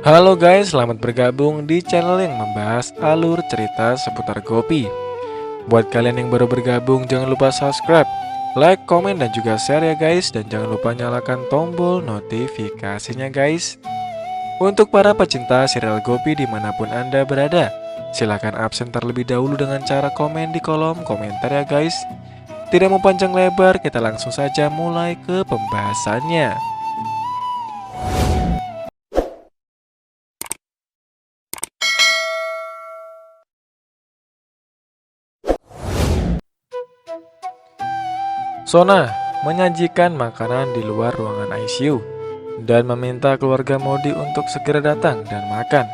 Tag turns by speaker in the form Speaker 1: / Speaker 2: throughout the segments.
Speaker 1: Halo guys, selamat bergabung di channel yang membahas alur cerita seputar Gopi. Buat kalian yang baru bergabung, jangan lupa subscribe, like, komen, dan juga share ya guys. Dan jangan lupa nyalakan tombol notifikasinya guys. Untuk para pecinta serial Gopi dimanapun Anda berada, silahkan absen terlebih dahulu dengan cara komen di kolom komentar ya guys. Tidak mau panjang lebar, kita langsung saja mulai ke pembahasannya. Sona menyajikan makanan di luar ruangan ICU dan meminta keluarga Modi untuk segera datang dan makan.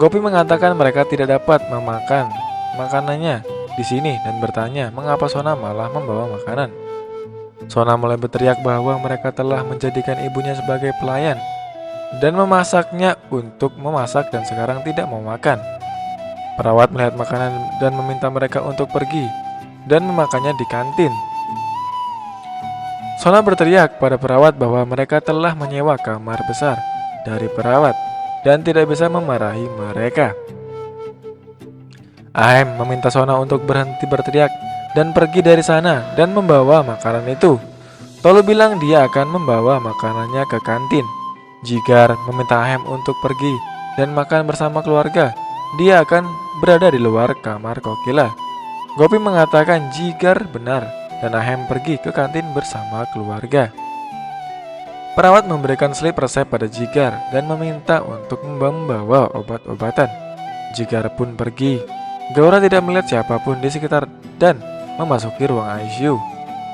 Speaker 1: Gopi mengatakan mereka tidak dapat memakan makanannya di sini dan bertanya mengapa Sona malah membawa makanan. Sona mulai berteriak bahwa mereka telah menjadikan ibunya sebagai pelayan dan memasaknya untuk memasak dan sekarang tidak mau makan. Perawat melihat makanan dan meminta mereka untuk pergi dan memakannya di kantin. Sona berteriak pada perawat bahwa mereka telah menyewa kamar besar dari perawat dan tidak bisa memarahi mereka. Ahem meminta Sona untuk berhenti berteriak dan pergi dari sana dan membawa makanan itu. Tolu bilang dia akan membawa makanannya ke kantin. Jigar meminta Ahem untuk pergi dan makan bersama keluarga. Dia akan berada di luar kamar Kokila. Gopi mengatakan Jigar benar dan Ahem pergi ke kantin bersama keluarga. Perawat memberikan slip resep pada Jigar dan meminta untuk membawa obat-obatan. Jigar pun pergi. Gaura tidak melihat siapapun di sekitar dan memasuki ruang ICU.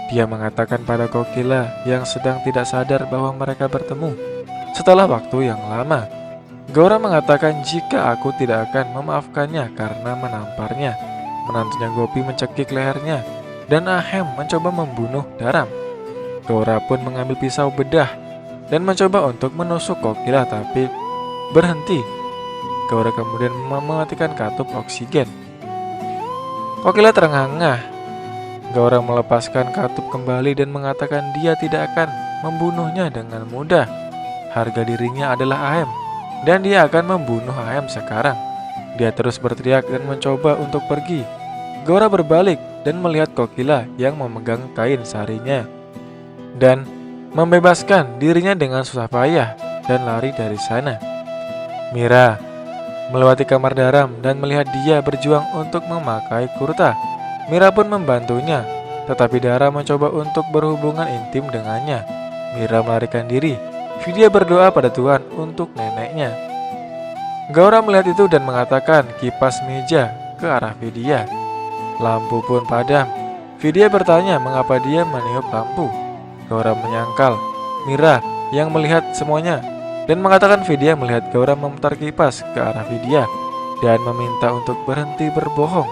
Speaker 1: Dia mengatakan pada Kokila yang sedang tidak sadar bahwa mereka bertemu setelah waktu yang lama. Gaura mengatakan jika aku tidak akan memaafkannya karena menamparnya. Menantunya Gopi mencekik lehernya dan Ahem mencoba membunuh Daram. Gaura pun mengambil pisau bedah dan mencoba untuk menusuk Kokila tapi berhenti. Gaura kemudian mematikan katup oksigen. Kokila terengah-engah. Gaura melepaskan katup kembali dan mengatakan dia tidak akan membunuhnya dengan mudah. Harga dirinya adalah Ahem dan dia akan membunuh Ahem sekarang. Dia terus berteriak dan mencoba untuk pergi. Gaura berbalik dan melihat Kokila yang memegang kain sarinya dan membebaskan dirinya dengan susah payah dan lari dari sana. Mira melewati kamar Daram dan melihat dia berjuang untuk memakai kurta. Mira pun membantunya, tetapi Daram mencoba untuk berhubungan intim dengannya. Mira melarikan diri. Vidya berdoa pada Tuhan untuk neneknya. Gaura melihat itu dan mengatakan kipas meja ke arah Vidya. Lampu pun padam. Vidya bertanya mengapa dia meniup lampu. Gaura menyangkal Mira yang melihat semuanya dan mengatakan Vidya melihat Gaura memutar kipas ke arah Vidya dan meminta untuk berhenti berbohong.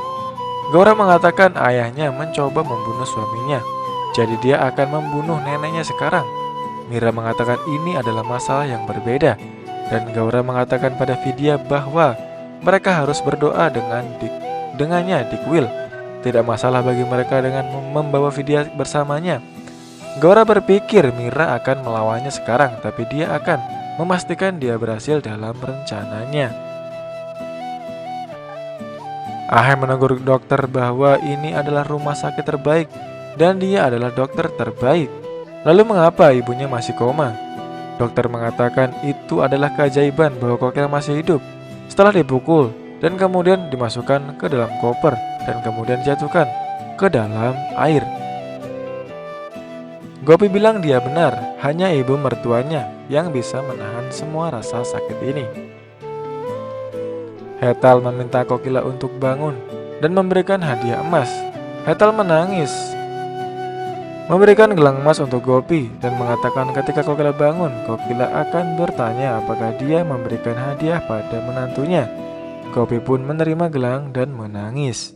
Speaker 1: Gaura mengatakan ayahnya mencoba membunuh suaminya, jadi dia akan membunuh neneknya sekarang. Mira mengatakan ini adalah masalah yang berbeda dan Gaura mengatakan pada Vidya bahwa mereka harus berdoa dengannya di kuil. Tidak masalah bagi mereka dengan membawa Vidya bersamanya. Gaura berpikir Mira akan melawannya sekarang, tapi dia akan memastikan dia berhasil dalam rencananya. Ahem menegur dokter bahwa ini adalah rumah sakit terbaik dan dia adalah dokter terbaik. Lalu mengapa ibunya masih koma? Dokter mengatakan itu adalah keajaiban bahwa Kokila masih hidup setelah dipukul dan kemudian dimasukkan ke dalam koper dan kemudian dijatuhkan ke dalam air. Gopi bilang dia benar, hanya ibu mertuanya yang bisa menahan semua rasa sakit ini. Hetal meminta Kokila untuk bangun dan memberikan hadiah emas. Hetal menangis, memberikan gelang emas untuk Gopi dan mengatakan ketika Kokila bangun, Kokila akan bertanya apakah dia memberikan hadiah pada menantunya. Gopi pun menerima gelang dan menangis.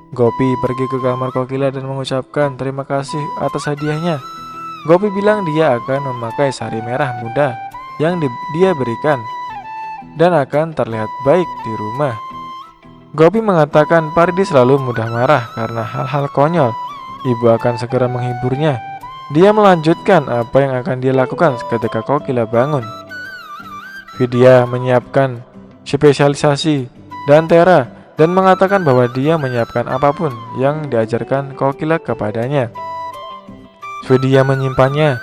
Speaker 1: Gopi pergi ke kamar Kokila dan mengucapkan terima kasih atas hadiahnya. Gopi bilang dia akan memakai sari merah muda yang dia berikan dan akan terlihat baik di rumah. Gopi mengatakan Pardi selalu mudah marah karena hal-hal konyol. Ibu akan segera menghiburnya. Dia melanjutkan apa yang akan dia lakukan ketika Kokila bangun. Vidya menyiapkan spesialisasi dan Tera dan mengatakan bahwa dia menyiapkan apapun yang diajarkan Kokila kepadanya. Vidya menyimpannya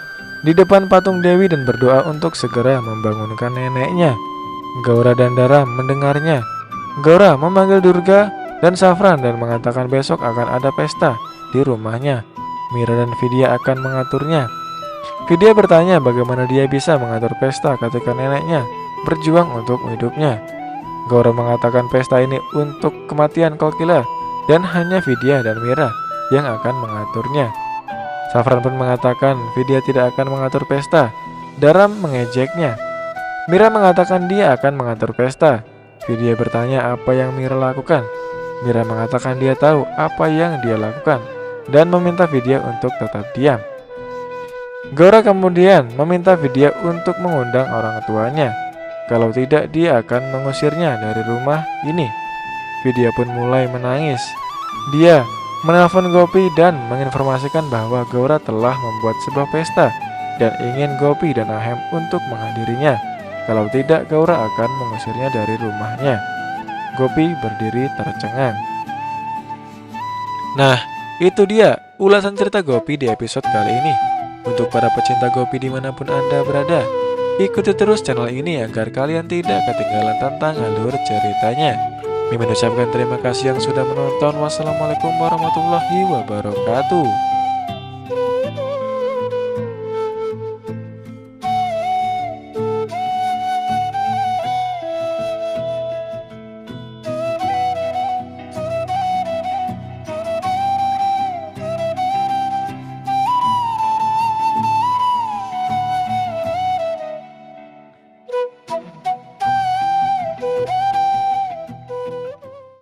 Speaker 1: di depan patung Dewi dan berdoa untuk segera membangunkan neneknya. Gaura dan Dara mendengarnya. Gaura memanggil Durga dan Safran dan mengatakan besok akan ada pesta di rumahnya. Mira dan Vidya akan mengaturnya. Vidya bertanya bagaimana dia bisa mengatur pesta ketika neneknya berjuang untuk hidupnya. Gaura mengatakan pesta ini untuk kematian Kokila dan hanya Vidya dan Mira yang akan mengaturnya. Safran pun mengatakan Vidya tidak akan mengatur pesta. Dara mengejeknya. Mira mengatakan dia akan mengatur pesta. Vidya bertanya apa yang Mira lakukan. Mira mengatakan dia tahu apa yang dia lakukan dan meminta Vidya untuk tetap diam. Gaura kemudian meminta Vidya untuk mengundang orang tuanya. Kalau tidak, dia akan mengusirnya dari rumah ini. Vidya pun mulai menangis. Dia menelpon Gopi dan menginformasikan bahwa Gaura telah membuat sebuah pesta dan ingin Gopi dan Ahem untuk menghadirinya. Kalau tidak, Gaura akan mengusirnya dari rumahnya. Gopi berdiri tercengang. Nah, itu dia ulasan cerita Gopi di episode kali ini. Untuk para pecinta Gopi dimanapun Anda berada, ikuti terus channel ini agar kalian tidak ketinggalan tentang alur ceritanya. Mimin ucapkan terima kasih yang sudah menonton. Wassalamualaikum warahmatullahi wabarakatuh.